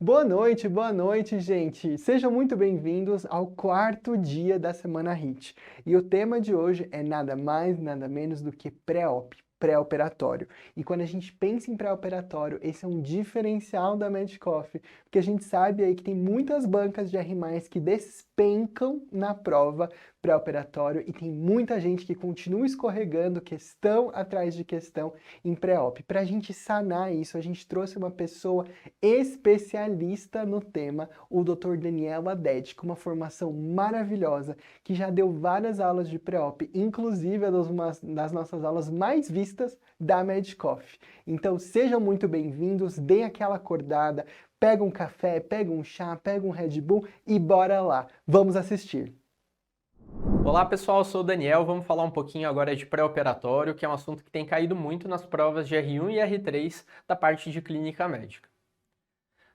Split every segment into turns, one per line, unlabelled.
Boa noite, gente! Sejam muito bem-vindos ao quarto dia da Semana HIIT. E o tema de hoje é nada mais, nada menos do que pré-op, pré-operatório. E quando a gente pensa em pré-operatório, esse é um diferencial da Medcoff, porque a gente sabe aí que tem muitas bancas de R+, que despencam na prova pré-operatório e tem muita gente que continua escorregando questão atrás de questão em pré-op. Para a gente sanar isso, a gente trouxe uma pessoa especialista no tema, o Dr. Daniel Aded, com uma formação maravilhosa, que já deu várias aulas de pré-op, inclusive é uma das nossas aulas mais vistas da Medcoff. Então sejam muito bem-vindos, deem aquela acordada, pega um café, pega um chá, pega um Red Bull e bora lá, vamos assistir!
Olá pessoal, eu sou o Daniel, vamos falar um pouquinho agora de pré-operatório, que é um assunto que tem caído muito nas provas de R1 e R3 da parte de clínica médica.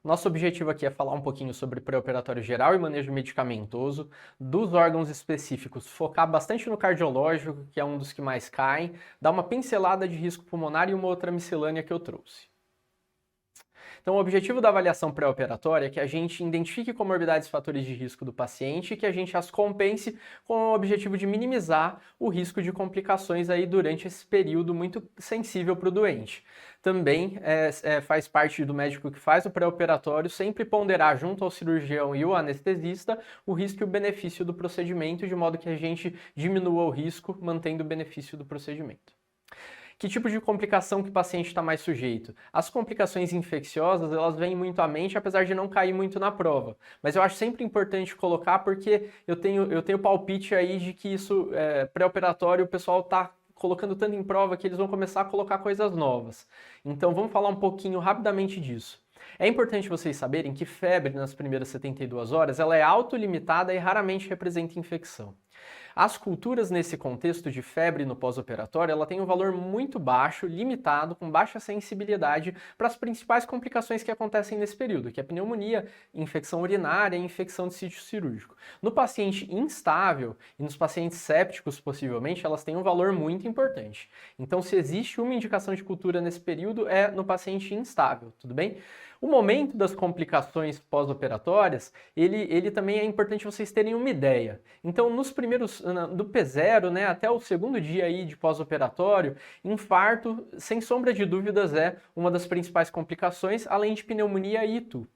Nosso objetivo aqui é falar um pouquinho sobre pré-operatório geral e manejo medicamentoso, dos órgãos específicos, focar bastante no cardiológico, que é um dos que mais caem, dar uma pincelada de risco pulmonar e uma outra miscelânea que eu trouxe. Então, o objetivo da avaliação pré-operatória é que a gente identifique comorbidades e fatores de risco do paciente e que a gente as compense com o objetivo de minimizar o risco de complicações aí durante esse período muito sensível para o doente. Também faz parte do médico que faz o pré-operatório sempre ponderar junto ao cirurgião e o anestesista o risco e o benefício do procedimento, de modo que a gente diminua o risco mantendo o benefício do procedimento. Que tipo de complicação que o paciente está mais sujeito? As complicações infecciosas, elas vêm muito à mente, apesar de não cair muito na prova. Mas eu acho sempre importante colocar porque eu tenho palpite aí de que isso, pré-operatório, o pessoal está colocando tanto em prova que eles vão começar a colocar coisas novas. Então vamos falar um pouquinho rapidamente disso. É importante vocês saberem que febre nas primeiras 72 horas ela é autolimitada e raramente representa infecção. As culturas nesse contexto de febre no pós-operatório, ela tem um valor muito baixo, limitado, com baixa sensibilidade para as principais complicações que acontecem nesse período, que é a pneumonia, infecção urinária e infecção de sítio cirúrgico. No paciente instável e nos pacientes sépticos, possivelmente, elas têm um valor muito importante. Então, se existe uma indicação de cultura nesse período, é no paciente instável, tudo bem? O momento das complicações pós-operatórias, ele também é importante vocês terem uma ideia. Então, nos primeiros, do P0, né, até o segundo dia aí de pós-operatório, infarto, sem sombra de dúvidas, é uma das principais complicações, além de pneumonia e ITU.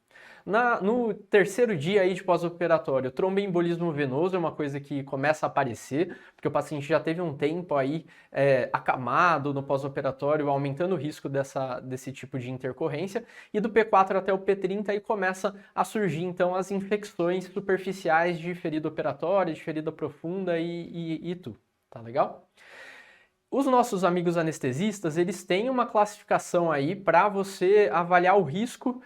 No terceiro dia aí de pós-operatório, tromboembolismo venoso é uma coisa que começa a aparecer, porque o paciente já teve um tempo aí acamado no pós-operatório, aumentando o risco desse tipo de intercorrência, e do P4 até o P30 aí começa a surgir então as infecções superficiais de ferida operatória, de ferida profunda e tudo, tá legal? Os nossos amigos anestesistas, eles têm uma classificação aí para você avaliar o risco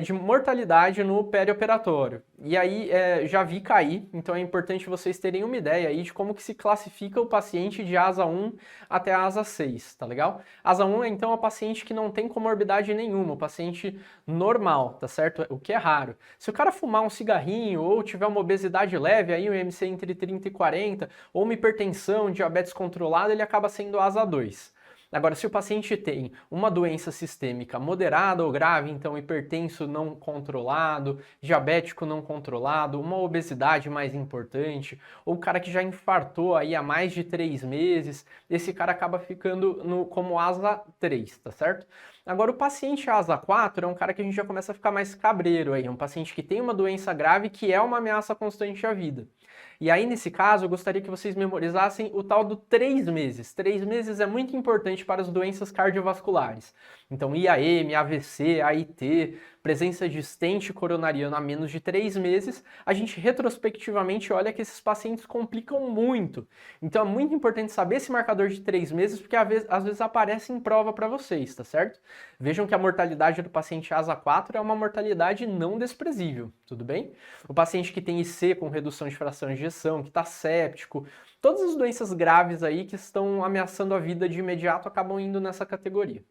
de mortalidade no perioperatório. E aí já vi cair, então é importante vocês terem uma ideia aí de como que se classifica o paciente de asa 1 até a asa 6, tá legal? Asa 1 é então o paciente que não tem comorbidade nenhuma, o paciente normal, tá certo? O que é raro. Se o cara fumar um cigarrinho ou tiver uma obesidade leve, aí um IMC entre 30 e 40, ou uma hipertensão, diabetes controlada, ele acaba sendo asa 2. Agora, se o paciente tem uma doença sistêmica moderada ou grave, então hipertenso não controlado, diabético não controlado, uma obesidade mais importante, ou o cara que já infartou aí há mais de 3 meses, esse cara acaba ficando como asa 3, tá certo? Agora, o paciente asa 4 é um cara que a gente já começa a ficar mais cabreiro aí, um paciente que tem uma doença grave que é uma ameaça constante à vida. E aí, nesse caso, eu gostaria que vocês memorizassem o tal do 3 meses. 3 meses é muito importante para as doenças cardiovasculares. Então, IAM, AVC, AIT, presença de stent coronariano há menos de 3 meses, a gente retrospectivamente olha que esses pacientes complicam muito. Então, é muito importante saber esse marcador de 3 meses, porque às vezes aparece em prova para vocês, tá certo? Vejam que a mortalidade do paciente asa 4 é uma mortalidade não desprezível, tudo bem? O paciente que tem IC com redução de fração de ejeção, que está séptico, todas as doenças graves aí que estão ameaçando a vida de imediato acabam indo nessa categoria.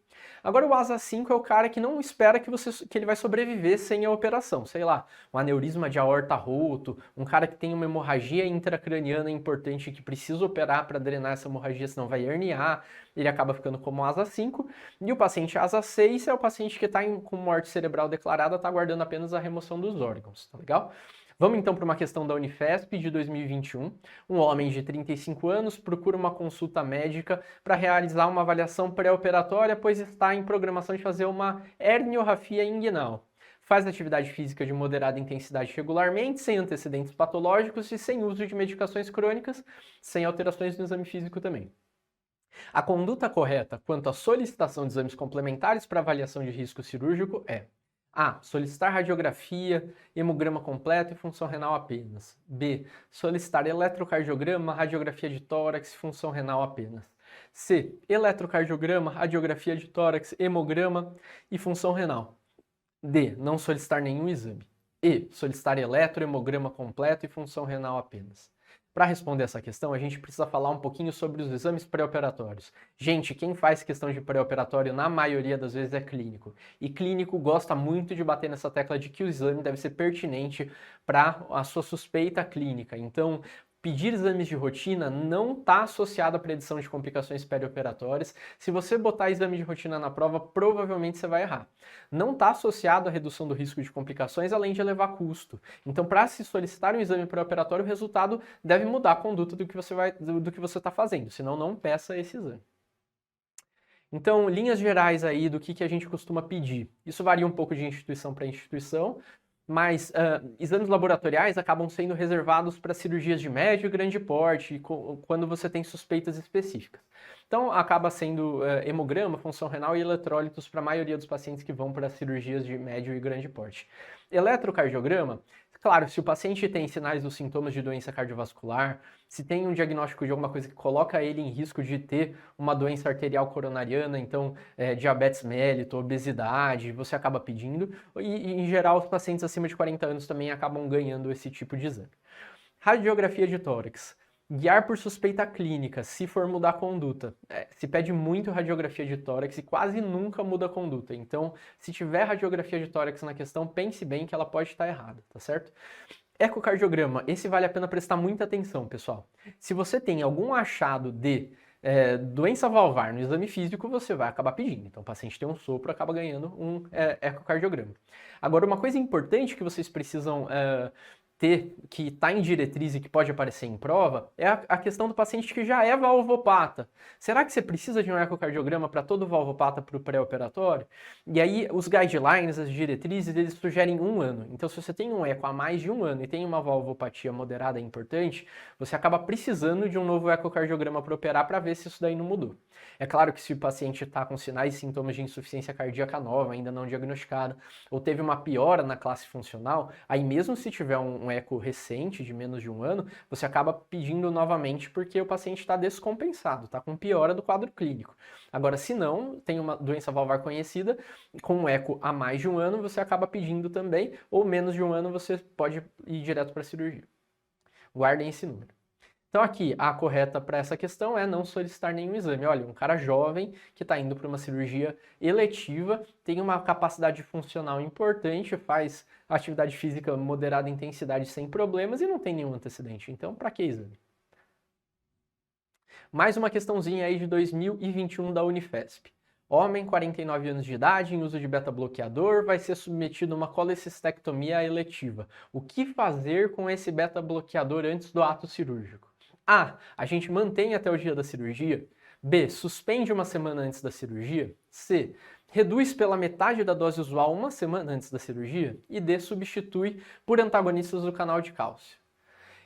Agora o ASA 5 é o cara que não espera que ele vai sobreviver sem a operação. Sei lá, um aneurisma de aorta roto, um cara que tem uma hemorragia intracraniana importante que precisa operar para drenar essa hemorragia, senão vai herniar, ele acaba ficando como ASA 5. E o paciente ASA 6 é o paciente que está com morte cerebral declarada, está aguardando apenas a remoção dos órgãos, tá legal? Vamos então para uma questão da Unifesp de 2021. Um homem de 35 anos procura uma consulta médica para realizar uma avaliação pré-operatória, pois está em programação de fazer uma herniorrafia inguinal. Faz atividade física de moderada intensidade regularmente, sem antecedentes patológicos e sem uso de medicações crônicas, sem alterações no exame físico também. A conduta correta quanto à solicitação de exames complementares para avaliação de risco cirúrgico é: A. Solicitar radiografia, hemograma completo e função renal apenas. B. Solicitar eletrocardiograma, radiografia de tórax e função renal apenas. C. Eletrocardiograma, radiografia de tórax, hemograma e função renal. D. Não solicitar nenhum exame. E. Solicitar hemograma completo e função renal apenas. Para responder essa questão, a gente precisa falar um pouquinho sobre os exames pré-operatórios. Gente, quem faz questão de pré-operatório na maioria das vezes é clínico. E clínico gosta muito de bater nessa tecla de que o exame deve ser pertinente para a sua suspeita clínica. Então, pedir exames de rotina não está associado à predição de complicações perioperatórias. Se você botar exame de rotina na prova, provavelmente você vai errar. Não está associado à redução do risco de complicações, além de elevar custo. Então, para se solicitar um exame pré-operatório, o resultado deve mudar a conduta do que você está fazendo, senão não peça esse exame. Então, linhas gerais aí do que a gente costuma pedir. Isso varia um pouco de instituição para instituição, mas exames laboratoriais acabam sendo reservados para cirurgias de médio e grande porte, quando você tem suspeitas específicas. Então, acaba sendo hemograma, função renal e eletrólitos para a maioria dos pacientes que vão para cirurgias de médio e grande porte. Eletrocardiograma, claro, se o paciente tem sinais dos sintomas de doença cardiovascular, se tem um diagnóstico de alguma coisa que coloca ele em risco de ter uma doença arterial coronariana, então diabetes mellitus, obesidade, você acaba pedindo. E, em geral, os pacientes acima de 40 anos também acabam ganhando esse tipo de exame. Radiografia de tórax. Guiar por suspeita clínica, se for mudar a conduta. Se pede muito radiografia de tórax e quase nunca muda a conduta. Então, se tiver radiografia de tórax na questão, pense bem que ela pode estar errada, tá certo? Ecocardiograma, esse vale a pena prestar muita atenção, pessoal. Se você tem algum achado de doença valvar no exame físico, você vai acabar pedindo. Então, o paciente tem um sopro, acaba ganhando um ecocardiograma. Agora, uma coisa importante que vocês precisam ter, que está em diretriz e que pode aparecer em prova, é a questão do paciente que já é valvopata. Será que você precisa de um ecocardiograma para todo valvopata para o pré-operatório? E aí os guidelines, as diretrizes, eles sugerem 1 ano. Então se você tem um eco há mais de 1 ano e tem uma valvopatia moderada e importante, você acaba precisando de um novo ecocardiograma para operar para ver se isso daí não mudou. É claro que se o paciente está com sinais e sintomas de insuficiência cardíaca nova, ainda não diagnosticada, ou teve uma piora na classe funcional, aí mesmo se tiver um eco recente, de menos de 1 ano, você acaba pedindo novamente porque o paciente está descompensado, está com piora do quadro clínico. Agora, se não, tem uma doença valvar conhecida, com um eco há mais de 1 ano, você acaba pedindo também, ou menos de 1 ano você pode ir direto para a cirurgia. Guardem esse número. Então aqui, a correta para essa questão é não solicitar nenhum exame. Olha, um cara jovem que está indo para uma cirurgia eletiva, tem uma capacidade funcional importante, faz atividade física moderada intensidade sem problemas e não tem nenhum antecedente. Então, para que exame? Mais uma questãozinha aí de 2021 da Unifesp. Homem, 49 anos de idade, em uso de beta-bloqueador, vai ser submetido a uma colecistectomia eletiva. O que fazer com esse beta-bloqueador antes do ato cirúrgico? A. A gente mantém até o dia da cirurgia. B. Suspende 1 semana antes da cirurgia. C. Reduz pela metade da dose usual 1 semana antes da cirurgia. E D. Substitui por antagonistas do canal de cálcio.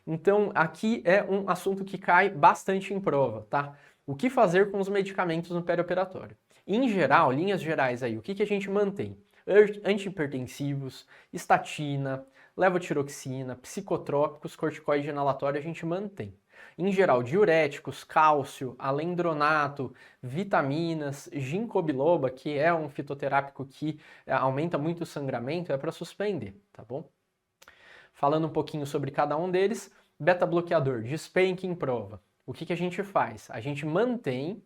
Então, aqui é um assunto que cai bastante em prova, tá? O que fazer com os medicamentos no perioperatório? Em geral, linhas gerais aí, o que a gente mantém? Antihipertensivos, estatina, levotiroxina, psicotrópicos, corticoide inalatório a gente mantém. Em geral, diuréticos, cálcio, alendronato, vitaminas, ginkgo biloba, que é um fitoterápico que aumenta muito o sangramento, é para suspender, tá bom? Falando um pouquinho sobre cada um deles, beta-bloqueador, despenque em prova. O que a gente faz? A gente mantém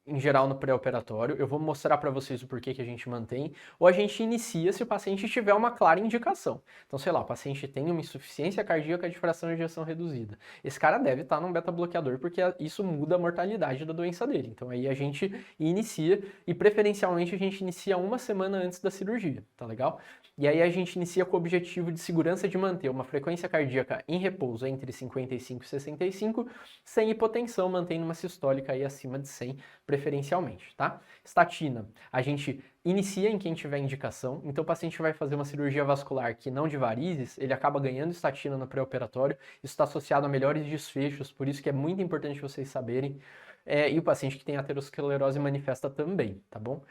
em geral no pré-operatório, eu vou mostrar para vocês o porquê que a gente mantém, ou a gente inicia se o paciente tiver uma clara indicação. Então, sei lá, o paciente tem uma insuficiência cardíaca de fração de ejeção reduzida. Esse cara deve estar num beta-bloqueador, porque isso muda a mortalidade da doença dele. Então, aí a gente inicia, e preferencialmente a gente inicia uma semana antes da cirurgia, tá legal? E aí a gente inicia com o objetivo de segurança de manter uma frequência cardíaca em repouso entre 55 e 65, sem hipotensão, mantendo uma sistólica aí acima de 100, preferencialmente, tá? Estatina, a gente inicia em quem tiver indicação, então o paciente vai fazer uma cirurgia vascular que não de varizes, ele acaba ganhando estatina no pré-operatório, isso está associado a melhores desfechos, por isso que é muito importante vocês saberem, e o paciente que tem aterosclerose manifesta também, tá bom?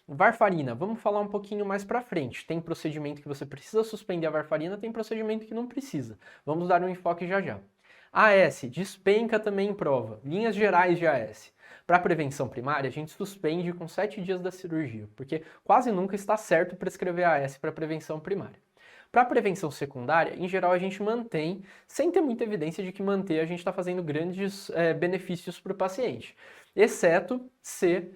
Varfarina, vamos falar um pouquinho mais para frente. Tem procedimento que você precisa suspender a varfarina, tem procedimento que não precisa. Vamos dar um enfoque já já. AS, despenca também em prova. Linhas gerais de AS. Para prevenção primária, a gente suspende com 7 dias da cirurgia, porque quase nunca está certo prescrever AS para prevenção primária. Para prevenção secundária, em geral a gente mantém, sem ter muita evidência de que manter a gente está fazendo grandes benefícios para o paciente, exceto se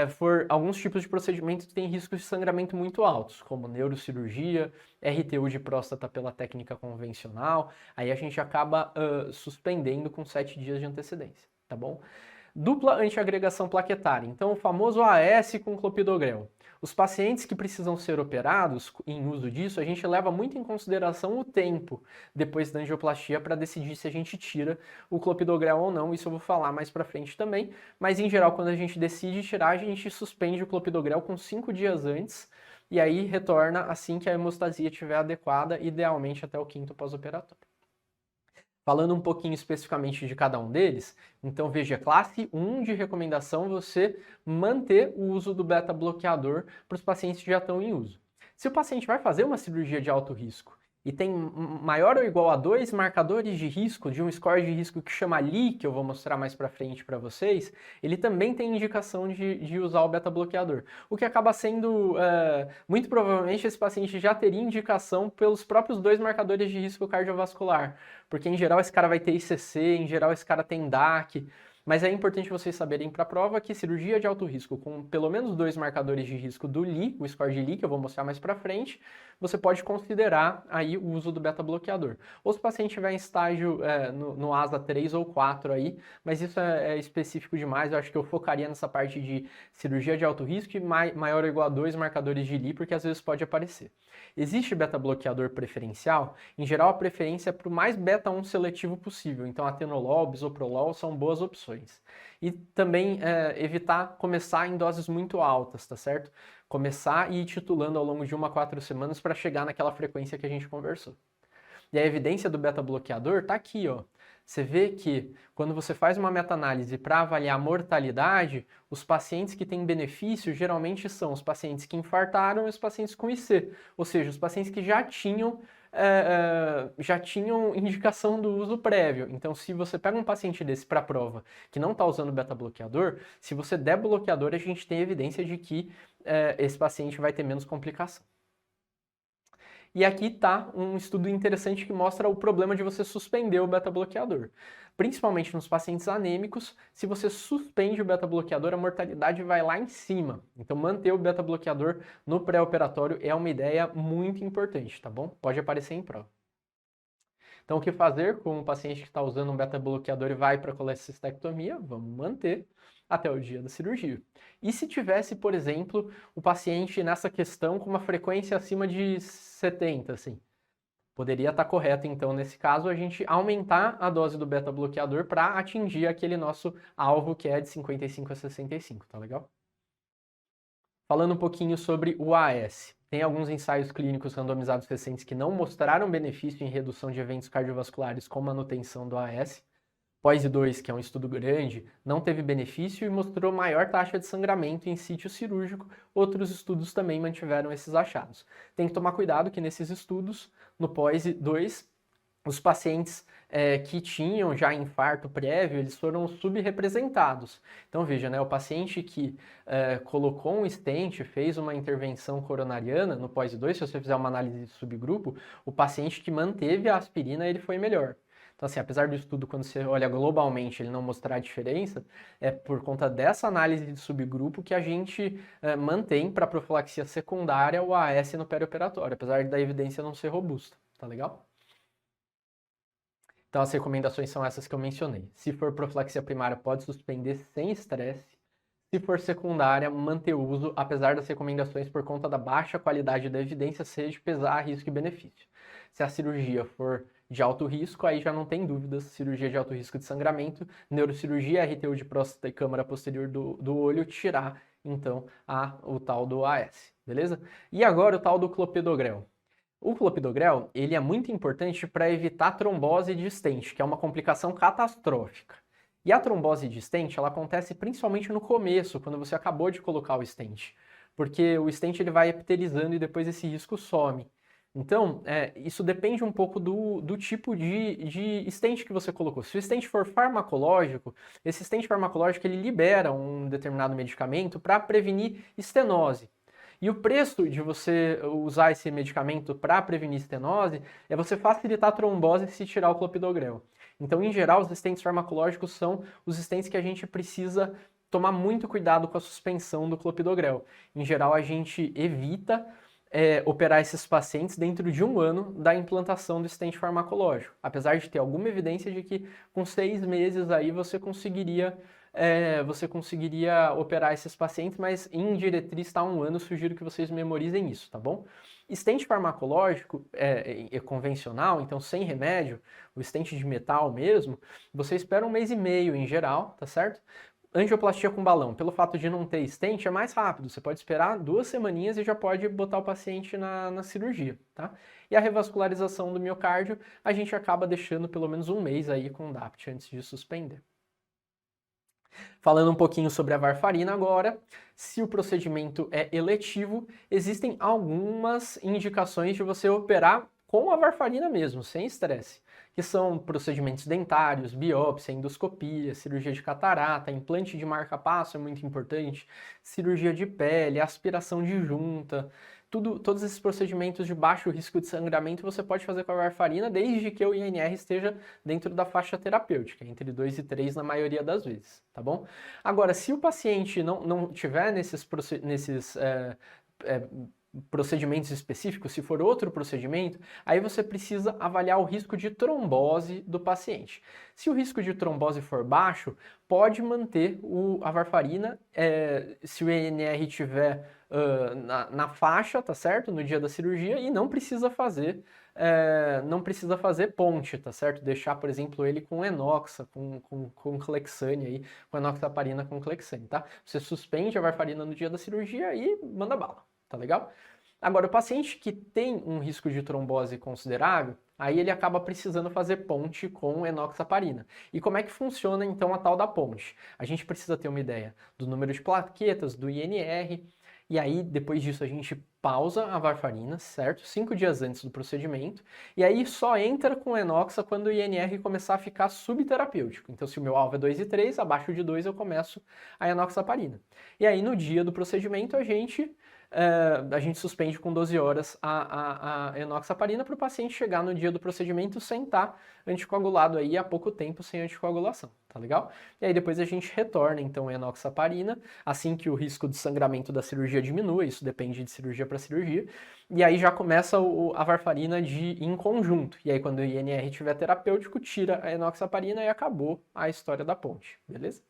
for alguns tipos de procedimentos que têm riscos de sangramento muito altos, como neurocirurgia, RTU de próstata pela técnica convencional, aí a gente acaba suspendendo com 7 dias de antecedência, tá bom? Dupla antiagregação plaquetária, então o famoso AS com clopidogrel. Os pacientes que precisam ser operados, em uso disso, a gente leva muito em consideração o tempo depois da angioplastia para decidir se a gente tira o clopidogrel ou não, isso eu vou falar mais para frente também, mas em geral quando a gente decide tirar, a gente suspende o clopidogrel com 5 dias antes, e aí retorna assim que a hemostasia estiver adequada, idealmente até o 5º pós-operatório. Falando um pouquinho especificamente de cada um deles, então veja, classe 1 de recomendação você manter o uso do beta-bloqueador para os pacientes que já estão em uso. Se o paciente vai fazer uma cirurgia de alto risco e tem maior ou igual a 2 marcadores de risco, de um score de risco que chama Lee, que eu vou mostrar mais para frente para vocês, ele também tem indicação de usar o beta-bloqueador. O que acaba sendo, muito provavelmente, esse paciente já teria indicação pelos próprios 2 marcadores de risco cardiovascular, porque em geral esse cara vai ter ICC, em geral esse cara tem DAC, mas é importante vocês saberem para a prova que cirurgia de alto risco com pelo menos 2 marcadores de risco do Lee, o score de Lee, que eu vou mostrar mais para frente, você pode considerar aí o uso do beta-bloqueador. Ou se o paciente estiver em estágio no ASA 3 ou 4 aí, mas isso é específico demais, eu acho que eu focaria nessa parte de cirurgia de alto risco e maior ou igual a 2 marcadores de Lee, porque às vezes pode aparecer. Existe beta-bloqueador preferencial? Em geral, a preferência é para o mais beta-1 seletivo possível, então atenolol, bisoprolol são boas opções. E também evitar começar em doses muito altas, tá certo? Começar e ir titulando ao longo de 1 a 4 semanas para chegar naquela frequência que a gente conversou. E a evidência do beta-bloqueador está aqui, ó. Você vê que quando você faz uma meta-análise para avaliar a mortalidade, os pacientes que têm benefício geralmente são os pacientes que infartaram e os pacientes com IC, ou seja, os pacientes que já tinham indicação do uso prévio. Então, se você pega um paciente desse para a prova que não está usando beta-bloqueador, se você der bloqueador, a gente tem evidência de que esse paciente vai ter menos complicação. E aqui está um estudo interessante que mostra o problema de você suspender o beta-bloqueador. Principalmente nos pacientes anêmicos, se você suspende o beta-bloqueador, a mortalidade vai lá em cima. Então, manter o beta-bloqueador no pré-operatório é uma ideia muito importante, tá bom? Pode aparecer em prova. Então, o que fazer com um paciente que está usando um beta-bloqueador e vai para colecistectomia? Vamos manter até o dia da cirurgia. E se tivesse, por exemplo, o paciente nessa questão com uma frequência acima de 70, assim, poderia estar correto, então, nesse caso, a gente aumentar a dose do beta-bloqueador para atingir aquele nosso alvo que é de 55 a 65, tá legal? Falando um pouquinho sobre o AS. Tem alguns ensaios clínicos randomizados recentes que não mostraram benefício em redução de eventos cardiovasculares com manutenção do AS. POISE-2, que é um estudo grande, não teve benefício e mostrou maior taxa de sangramento em sítio cirúrgico. Outros estudos também mantiveram esses achados. Tem que tomar cuidado que nesses estudos, no POISE-2, os pacientes que tinham já infarto prévio, eles foram subrepresentados. Então veja, né, o paciente que colocou um stent, fez uma intervenção coronariana no POISE-2, se você fizer uma análise de subgrupo, o paciente que manteve a aspirina, ele foi melhor. Então, assim, apesar do estudo, quando você olha globalmente, ele não mostrar diferença, é por conta dessa análise de subgrupo que a gente mantém para profilaxia secundária o AS no perioperatório, apesar da evidência não ser robusta, tá legal? Então, as recomendações são essas que eu mencionei. Se for profilaxia primária, pode suspender sem estresse. Se for secundária, manter o uso, apesar das recomendações por conta da baixa qualidade da evidência, seja de pesar risco e benefício. Se a cirurgia for de alto risco, aí já não tem dúvidas, cirurgia de alto risco de sangramento, neurocirurgia, RTU de próstata e câmara posterior do olho, tirar, então, o tal do AS, beleza? E agora o tal do clopidogrel. O clopidogrel, ele é muito importante para evitar trombose de stent, que é uma complicação catastrófica. E a trombose de stent, ela acontece principalmente no começo, quando você acabou de colocar o stent, porque o stent ele vai epitelizando e depois esse risco some. Então, isso depende um pouco do tipo de stent que você colocou. Se o stent for farmacológico, esse stent farmacológico ele libera um determinado medicamento para prevenir estenose. E o preço de você usar esse medicamento para prevenir estenose é você facilitar a trombose se tirar o clopidogrel. Então, em geral, os stents farmacológicos são os stents que a gente precisa tomar muito cuidado com a suspensão do clopidogrel. Em geral, a gente evita operar esses pacientes dentro de 1 ano da implantação do stent farmacológico, apesar de ter alguma evidência de que com 6 meses aí você conseguiria operar esses pacientes, mas em diretriz está 1 ano, sugiro que vocês memorizem isso, tá bom? Stent farmacológico convencional, então sem remédio, o stent de metal mesmo, você espera 1 mês e meio em geral, tá certo? Angioplastia com balão, pelo fato de não ter stent, é mais rápido, você pode esperar 2 semaninhas e já pode botar o paciente na cirurgia, tá? E a revascularização do miocárdio, a gente acaba deixando pelo menos 1 mês aí com o DAPT antes de suspender. Falando um pouquinho sobre a varfarina agora, se o procedimento é eletivo, existem algumas indicações de você operar com a varfarina mesmo, sem estresse, que são procedimentos dentários, biópsia, endoscopia, cirurgia de catarata, implante de marca-passo é muito importante, cirurgia de pele, aspiração de junta, todos esses procedimentos de baixo risco de sangramento você pode fazer com a varfarina desde que o INR esteja dentro da faixa terapêutica, entre 2 e 3 na maioria das vezes, tá bom? Agora, se o paciente não tiver nesses procedimentos específicos, se for outro procedimento, aí você precisa avaliar o risco de trombose do paciente. Se o risco de trombose for baixo, pode manter a varfarina, se o INR tiver na faixa, tá certo? No dia da cirurgia, e não precisa fazer ponte, tá certo? Deixar, por exemplo, ele com enoxa, com clexane aí, com enoxaparina com clexane, tá? Você suspende a varfarina no dia da cirurgia e manda bala. Tá legal? Agora, o paciente que tem um risco de trombose considerável, aí ele acaba precisando fazer ponte com enoxaparina. E como é que funciona, então, a tal da ponte? A gente precisa ter uma ideia do número de plaquetas, do INR, e aí, depois disso, a gente pausa a varfarina, certo? 5 dias antes do procedimento, e aí só entra com enoxa quando o INR começar a ficar subterapêutico. Então, se o meu alvo é 2 e 3, abaixo de 2 eu começo a enoxaparina. E aí, no dia do procedimento, a gente suspende com 12 horas a enoxaparina para o paciente chegar no dia do procedimento sem estar anticoagulado aí há pouco tempo sem anticoagulação, tá legal? E aí depois a gente retorna então a enoxaparina, assim que o risco de sangramento da cirurgia diminui, isso depende de cirurgia para cirurgia, e aí já começa a varfarina em conjunto, e aí quando o INR estiver terapêutico, tira a enoxaparina e acabou a história da ponte, beleza?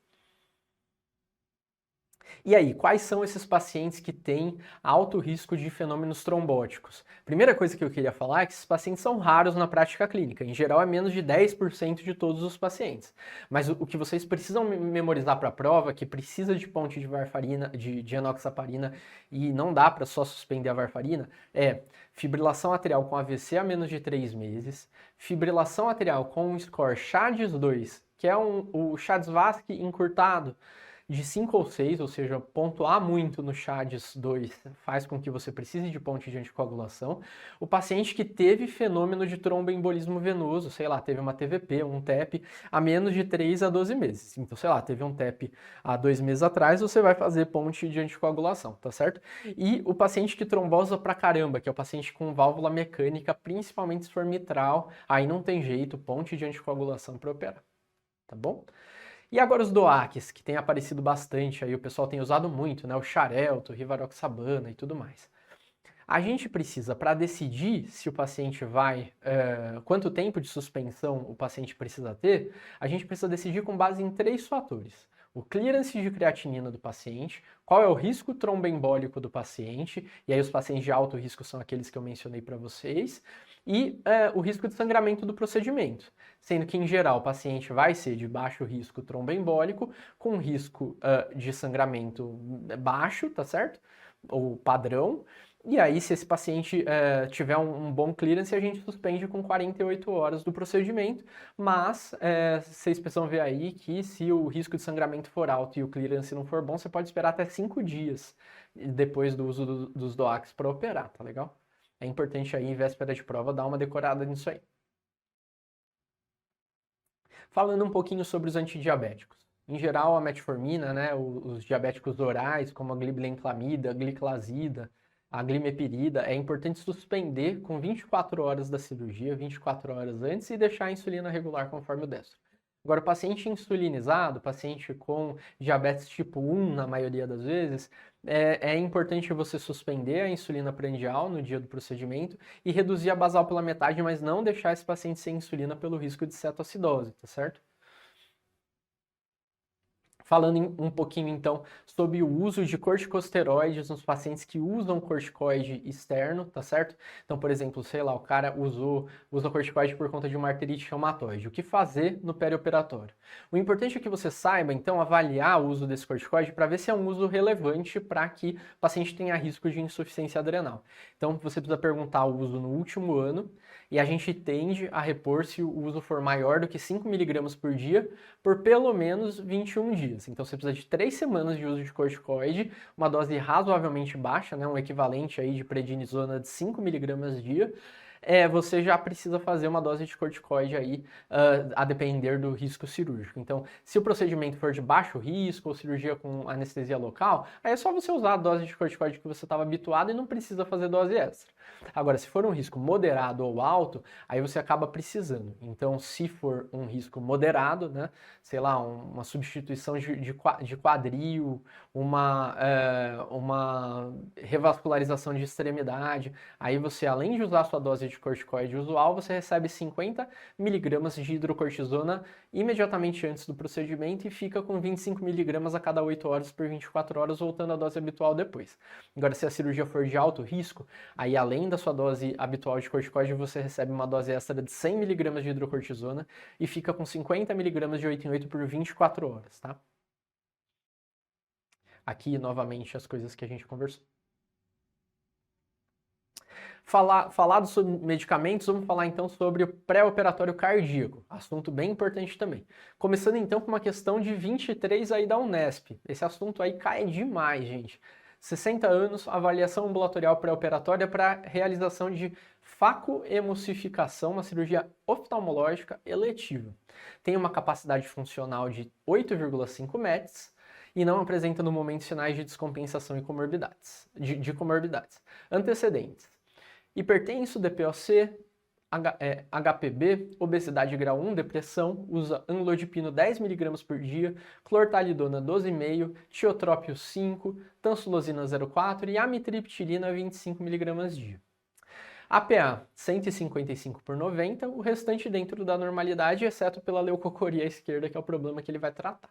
E aí, quais são esses pacientes que têm alto risco de fenômenos trombóticos? Primeira coisa que eu queria falar é que esses pacientes são raros na prática clínica. Em geral, é menos de 10% de todos os pacientes. Mas o que vocês precisam memorizar para a prova, que precisa de ponte de varfarina, de enoxaparina, e não dá para só suspender a varfarina, é fibrilação atrial com AVC a menos de 3 meses, fibrilação atrial com um score CHADS-2, que é o CHADS-VASc encurtado, de 5 ou 6, ou seja, pontuar muito no CHADS-2 faz com que você precise de ponte de anticoagulação. O paciente que teve fenômeno de tromboembolismo venoso, sei lá, teve uma TVP, um TEP, há menos de 3 a 12 meses. Então, sei lá, teve um TEP há 2 meses atrás, você vai fazer ponte de anticoagulação, tá certo? E o paciente que trombosa pra caramba, que é o paciente com válvula mecânica, principalmente se for mitral, aí não tem jeito, ponte de anticoagulação para operar, tá bom? E agora os DOACs, que tem aparecido bastante aí, o pessoal tem usado muito, né? O Xarelto, Rivaroxabana e tudo mais. A gente precisa, para decidir se o paciente vai, quanto tempo de suspensão o paciente precisa ter, a gente precisa decidir com base em 3 fatores. O clearance de creatinina do paciente, qual é o risco tromboembólico do paciente, e aí os pacientes de alto risco são aqueles que eu mencionei para vocês, e o risco de sangramento do procedimento, sendo que em geral o paciente vai ser de baixo risco tromboembólico, com risco de sangramento baixo, tá certo? Ou padrão. E aí, se esse paciente tiver um bom clearance, a gente suspende com 48 horas do procedimento, mas vocês precisam ver aí que se o risco de sangramento for alto e o clearance não for bom, você pode esperar até 5 dias depois do uso dos DOACs para operar, tá legal? É importante aí, em véspera de prova, dar uma decorada nisso aí. Falando um pouquinho sobre os antidiabéticos. Em geral, a metformina, né, os diabéticos orais, como a glibenclamida, a gliclazida, a glimepirida, é importante suspender com 24 horas da cirurgia, 24 horas antes, e deixar a insulina regular conforme o destro. Agora, o paciente insulinizado, paciente com diabetes tipo 1, na maioria das vezes, é importante você suspender a insulina prandial no dia do procedimento e reduzir a basal pela metade, mas não deixar esse paciente sem insulina pelo risco de cetoacidose, tá certo? Falando um pouquinho, então, sobre o uso de corticosteroides nos pacientes que usam corticoide externo, tá certo? Então, por exemplo, sei lá, o cara usa corticoide por conta de uma arterite reumatoide. O que fazer no perioperatório? O importante é que você saiba, então, avaliar o uso desse corticoide para ver se é um uso relevante para que o paciente tenha risco de insuficiência adrenal. Então, você precisa perguntar o uso no último ano e a gente tende a repor se o uso for maior do que 5 mg por dia por pelo menos 21 dias. Então você precisa de 3 semanas de uso de corticoide, uma dose razoavelmente baixa, né, um equivalente aí de prednisona de 5 mg dia. Você já precisa fazer uma dose de corticoide aí, a depender do risco cirúrgico. Então, se o procedimento for de baixo risco ou cirurgia com anestesia local, aí é só você usar a dose de corticoide que você estava habituado e não precisa fazer dose extra. Agora, se for um risco moderado ou alto, aí você acaba precisando. Então, se for um risco moderado, né, sei lá, uma substituição de quadril, uma revascularização de extremidade, aí você, além de usar a sua dose de corticoide usual, você recebe 50 mg de hidrocortisona imediatamente antes do procedimento e fica com 25 mg a cada 8 horas por 24 horas, voltando à dose habitual depois. Agora, se a cirurgia for de alto risco, aí além da sua dose habitual de corticoide, você recebe uma dose extra de 100 mg de hidrocortisona e fica com 50 mg de 8 em 8 por 24 horas, tá? Aqui, novamente, as coisas que a gente conversou. Falado sobre medicamentos, vamos falar então sobre o pré-operatório cardíaco, assunto bem importante também. Começando então com uma questão de 23 aí da Unesp. Esse assunto aí cai demais, gente. 60 anos, avaliação ambulatorial pré-operatória para realização de facoemulsificação, uma cirurgia oftalmológica eletiva. Tem uma capacidade funcional de 8,5 METs e não apresenta no momento sinais de descompensação e comorbidades, de comorbidades. Antecedentes: hipertenso, DPOC, HPB, obesidade grau 1, depressão, usa amlodipino 10 mg por dia, clortalidona 12,5, tiotrópio 5, tansulosina 0,4 e amitriptilina 25 mg dia. APA 155/90, o restante dentro da normalidade, exceto pela leucocoria à esquerda, que é o problema que ele vai tratar.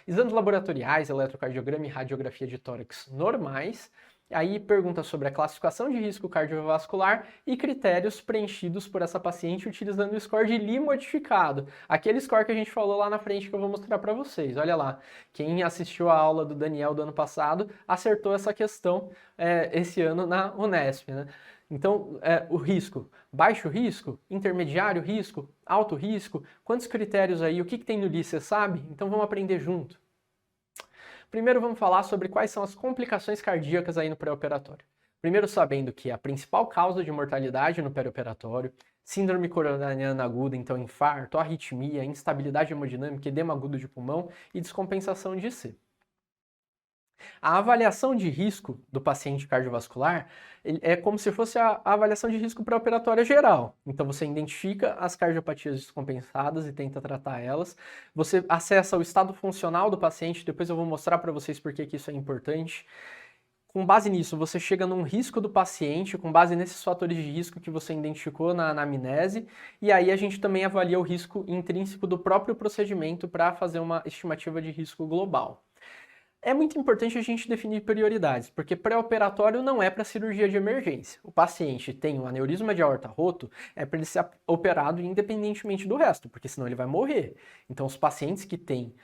Exames laboratoriais, eletrocardiograma e radiografia de tórax normais. Aí pergunta sobre a classificação de risco cardiovascular e critérios preenchidos por essa paciente utilizando o score de Lee modificado. Aquele score que a gente falou lá na frente que eu vou mostrar para vocês. Olha lá, quem assistiu a aula do Daniel do ano passado acertou essa questão esse ano na Unesp, né? Então, o risco, baixo risco, intermediário risco, alto risco, quantos critérios aí, o que tem no Lee, você sabe? Então vamos aprender junto. Primeiro vamos falar sobre quais são as complicações cardíacas aí no pré-operatório. Primeiro sabendo que a principal causa de mortalidade no pré-operatório, síndrome coronariana aguda, então infarto, arritmia, instabilidade hemodinâmica, edema agudo de pulmão e descompensação de C. A avaliação de risco do paciente cardiovascular é como se fosse a avaliação de risco pré-operatória geral. Então você identifica as cardiopatias descompensadas e tenta tratar elas. Você acessa o estado funcional do paciente, depois eu vou mostrar para vocês por que isso é importante. Com base nisso, você chega num risco do paciente, com base nesses fatores de risco que você identificou na anamnese, e aí a gente também avalia o risco intrínseco do próprio procedimento para fazer uma estimativa de risco global. É muito importante a gente definir prioridades, porque pré-operatório não é para cirurgia de emergência. O paciente tem um aneurisma de aorta roto, é para ele ser operado independentemente do resto, porque senão ele vai morrer. Então, os pacientes que têm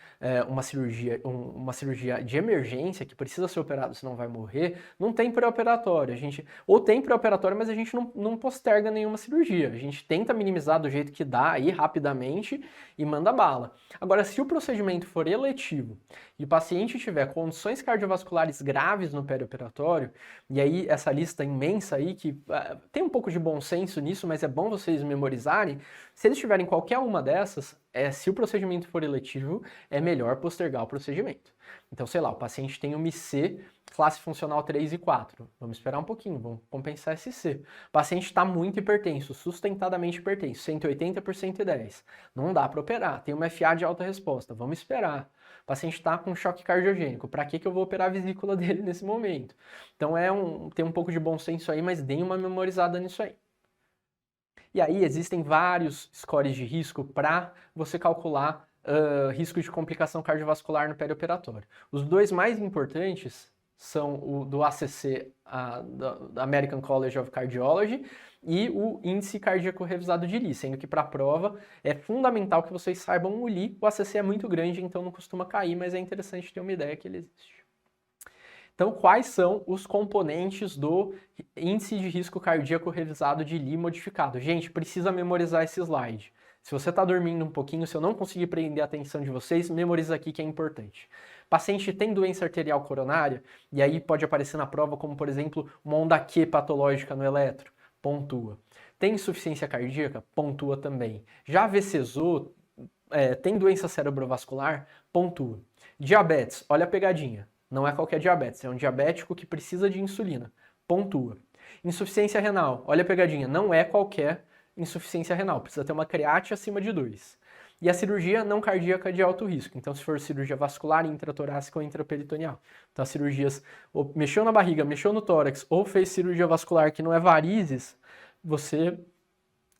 uma cirurgia de emergência, que precisa ser operado, senão vai morrer, não tem pré-operatório. Ou tem pré-operatório, mas a gente não posterga nenhuma cirurgia. A gente tenta minimizar do jeito que dá aí rapidamente e manda bala. Agora, se o procedimento for eletivo e o paciente tiver condições cardiovasculares graves no perioperatório, e aí essa lista imensa aí, que tem um pouco de bom senso nisso, mas é bom vocês memorizarem, se eles tiverem qualquer uma dessas, se o procedimento for eletivo, é melhor postergar o procedimento. Então, sei lá, o paciente tem uma IC, classe funcional 3 e 4. Vamos esperar um pouquinho, vamos compensar esse C. O paciente está muito hipertenso, sustentadamente hipertenso, 180 por 110. Não dá para operar, tem uma FA de alta resposta, vamos esperar. O paciente está com choque cardiogênico, para que eu vou operar a vesícula dele nesse momento? Então tem um pouco de bom senso aí, mas deem uma memorizada nisso aí. E aí existem vários scores de risco para você calcular risco de complicação cardiovascular no perioperatório. Os dois mais importantes são o do ACC, da American College of Cardiology, e o índice cardíaco revisado de Lee, sendo que para a prova é fundamental que vocês saibam o Lee. O ACC é muito grande, então não costuma cair, mas é interessante ter uma ideia que ele existe. Então, quais são os componentes do índice de risco cardíaco revisado de Lee modificado? Gente, precisa memorizar esse slide. Se você está dormindo um pouquinho, se eu não conseguir prender a atenção de vocês, memoriza aqui que é importante. Paciente tem doença arterial coronária, e aí pode aparecer na prova como, por exemplo, uma onda Q patológica no eletro, pontua. Tem insuficiência cardíaca? Pontua também. Já VCSO, tem doença cerebrovascular? Pontua. Diabetes, olha a pegadinha. Não é qualquer diabetes, é um diabético que precisa de insulina. Pontua. Insuficiência renal, olha a pegadinha, não é qualquer insuficiência renal, precisa ter uma create acima de 2. E a cirurgia não cardíaca de alto risco, então se for cirurgia vascular, intratorácica ou intraperitoneal. Então as cirurgias, ou mexeu na barriga, mexeu no tórax, ou fez cirurgia vascular que não é varizes, você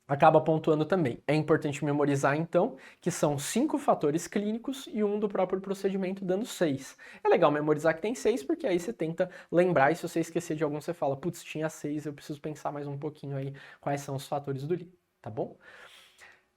acaba pontuando também. É importante memorizar, então, que são 5 fatores clínicos e um do próprio procedimento, dando 6. É legal memorizar que tem 6, porque aí você tenta lembrar, e se você esquecer de algum, você fala, putz, tinha 6, eu preciso pensar mais um pouquinho aí quais são os fatores do Lee, tá bom?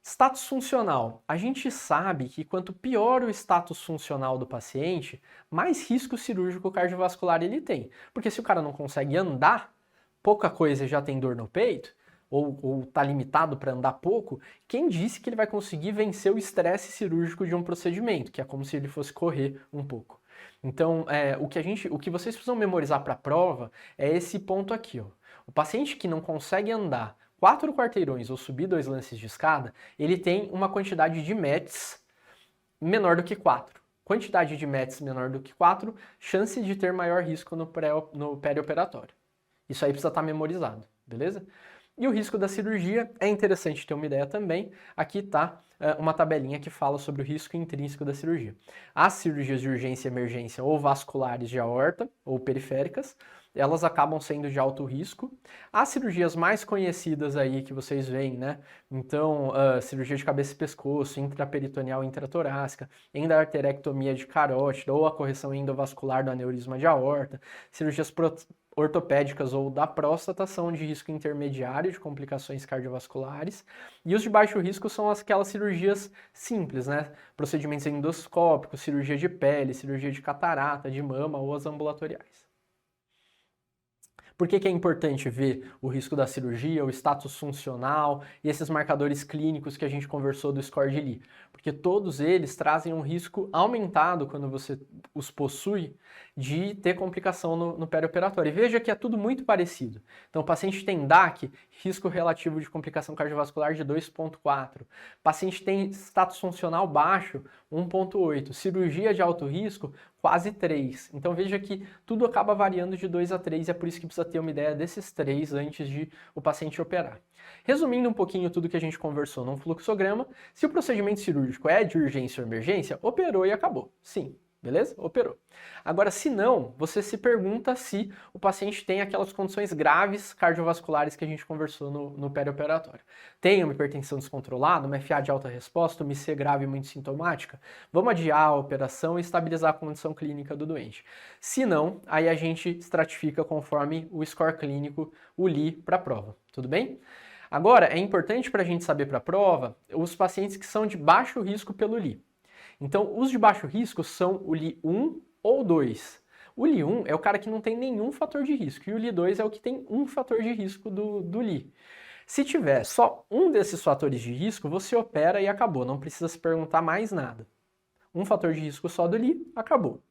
Status funcional. A gente sabe que quanto pior o status funcional do paciente, mais risco cirúrgico cardiovascular ele tem. Porque se o cara não consegue andar, pouca coisa já tem dor no peito, ou está limitado para andar pouco, quem disse que ele vai conseguir vencer o estresse cirúrgico de um procedimento, que é como se ele fosse correr um pouco. Então, o que vocês precisam memorizar para a prova é esse ponto aqui, ó. O paciente que não consegue andar 4 quarteirões ou subir 2 lances de escada, ele tem uma quantidade de METs menor do que 4. Quantidade de METs menor do que 4, chance de ter maior risco no perioperatório. Isso aí precisa estar memorizado, beleza? E o risco da cirurgia é interessante ter uma ideia também. Aqui está uma tabelinha que fala sobre o risco intrínseco da cirurgia. As cirurgias de urgência e emergência ou vasculares de aorta ou periféricas, elas acabam sendo de alto risco. As cirurgias mais conhecidas aí que vocês veem, né? Então, cirurgia de cabeça e pescoço, intraperitoneal e intratorácica, endarterectomia de carótida ou a correção endovascular do aneurisma de aorta, cirurgias ortopédicas ou da próstata são de risco intermediário de complicações cardiovasculares, e os de baixo risco são aquelas cirurgias simples, né? Procedimentos endoscópicos, cirurgia de pele, cirurgia de catarata, de mama ou as ambulatoriais. Por que que é importante ver o risco da cirurgia, o status funcional e esses marcadores clínicos que a gente conversou do score de Lee? Porque todos eles trazem um risco aumentado quando você os possui de ter complicação no perioperatório. E veja que é tudo muito parecido. Então, o paciente tem DAC, risco relativo de complicação cardiovascular de 2,4. Paciente tem status funcional baixo, 1,8. Cirurgia de alto risco, quase 3. Então veja que tudo acaba variando de 2 a 3 e é por isso que precisa ter uma ideia desses 3 antes de o paciente operar. Resumindo um pouquinho tudo que a gente conversou num fluxograma, se o procedimento cirúrgico é de urgência ou emergência, operou e acabou. Sim. Beleza? Operou. Agora, se não, você se pergunta se o paciente tem aquelas condições graves cardiovasculares que a gente conversou no perioperatório. Tem uma hipertensão descontrolada, uma FA de alta resposta, uma IC grave muito sintomática? Vamos adiar a operação e estabilizar a condição clínica do doente. Se não, aí a gente estratifica conforme o score clínico, o Lee, para a prova. Tudo bem? Agora, é importante para a gente saber para a prova os pacientes que são de baixo risco pelo Lee. Então, os de baixo risco são o Li 1 ou 2. O Li 1 é o cara que não tem nenhum fator de risco e o Li 2 é o que tem um fator de risco do Li. Se tiver só um desses fatores de risco, você opera e acabou, não precisa se perguntar mais nada. Um fator de risco só do Li, acabou.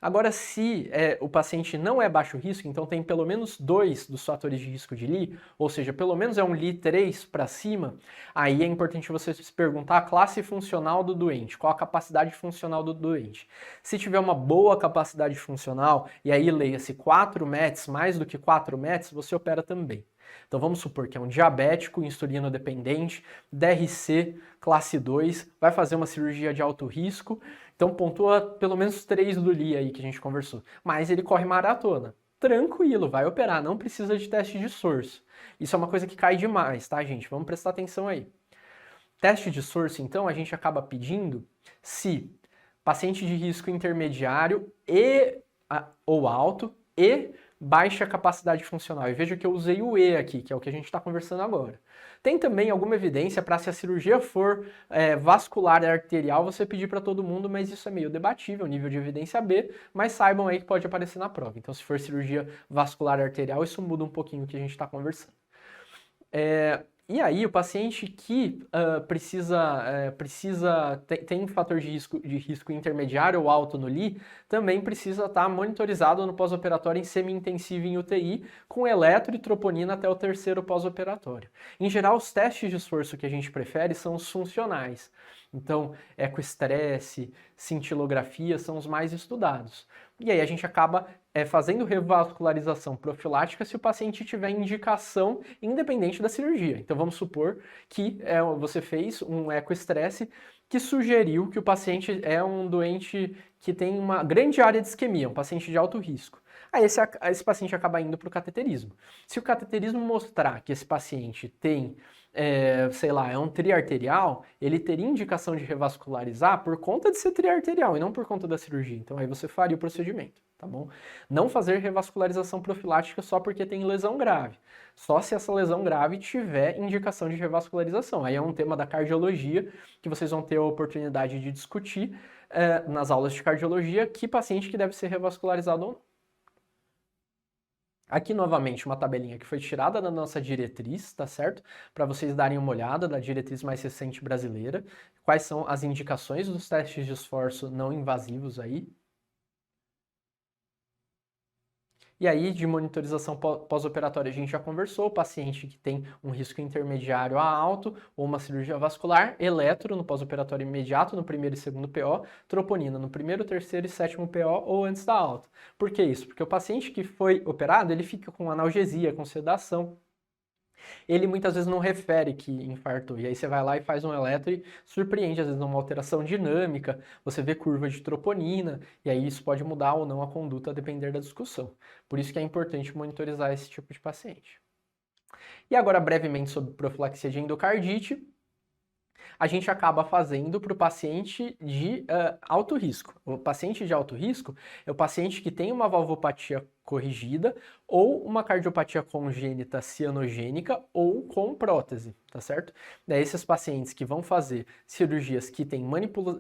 Agora, se o paciente não é baixo risco, então tem pelo menos 2 dos fatores de risco de Li, ou seja, pelo menos é um Li 3 para cima, aí é importante você se perguntar a classe funcional do doente, qual a capacidade funcional do doente. Se tiver uma boa capacidade funcional, e aí leia-se 4 METs, mais do que 4 METs, você opera também. Então vamos supor que é um diabético, insulino dependente, DRC, classe 2, vai fazer uma cirurgia de alto risco, então pontua pelo menos 3 do Li aí que a gente conversou. Mas ele corre maratona. Tranquilo, vai operar, não precisa de teste de esforço. Isso é uma coisa que cai demais, tá, gente? Vamos prestar atenção aí. Teste de esforço, então, a gente acaba pedindo se paciente de risco intermediário ou alto e baixa capacidade funcional. E veja que eu usei o E aqui, que é o que a gente está conversando agora. Tem também alguma evidência para se a cirurgia for vascular e arterial, você pedir para todo mundo, mas isso é meio debatível, nível de evidência B, mas saibam aí que pode aparecer na prova. Então, se for cirurgia vascular e arterial, isso muda um pouquinho o que a gente está conversando. E aí, o paciente que tem um fator de risco intermediário ou alto no Li, também precisa estar monitorizado no pós-operatório em semi-intensivo em UTI, com eletro e troponina até o 3º pós-operatório. Em geral, os testes de esforço que a gente prefere são os funcionais. Então, ecoestresse, cintilografia são os mais estudados. E aí a gente acaba fazendo revascularização profilática se o paciente tiver indicação independente da cirurgia. Então vamos supor que você fez um ecoestresse que sugeriu que o paciente é um doente que tem uma grande área de isquemia, um paciente de alto risco. Aí esse paciente acaba indo para o cateterismo. Se o cateterismo mostrar que esse paciente tem é um triarterial, ele teria indicação de revascularizar por conta de ser triarterial e não por conta da cirurgia. Então aí você faria o procedimento, tá bom? Não fazer revascularização profilática só porque tem lesão grave. Só se essa lesão grave tiver indicação de revascularização. Aí é um tema da cardiologia que vocês vão ter a oportunidade de discutir nas aulas de cardiologia, que paciente que deve ser revascularizado ou não. Aqui, novamente, uma tabelinha que foi tirada da nossa diretriz, tá certo? Para vocês darem uma olhada da diretriz mais recente brasileira. Quais são as indicações dos testes de esforço não invasivos aí. E aí, de monitorização pós-operatória, a gente já conversou, o paciente que tem um risco intermediário a alto, ou uma cirurgia vascular, eletro no pós-operatório imediato, no 1º e 2º PO, troponina no 1º, 3º e 7º PO, ou antes da alta. Por que isso? Porque o paciente que foi operado, ele fica com analgesia, com sedação. Ele muitas vezes não refere que infartou, e aí você vai lá e faz um eletro e surpreende, às vezes, numa alteração dinâmica, você vê curva de troponina, e aí isso pode mudar ou não a conduta a depender da discussão. Por isso que é importante monitorizar esse tipo de paciente. E agora, brevemente, sobre profilaxia de endocardite, a gente acaba fazendo para o paciente de alto risco. O paciente de alto risco é o paciente que tem uma valvopatia corrigida ou uma cardiopatia congênita cianogênica ou com prótese, tá certo? Daí esses pacientes que vão fazer cirurgias que têm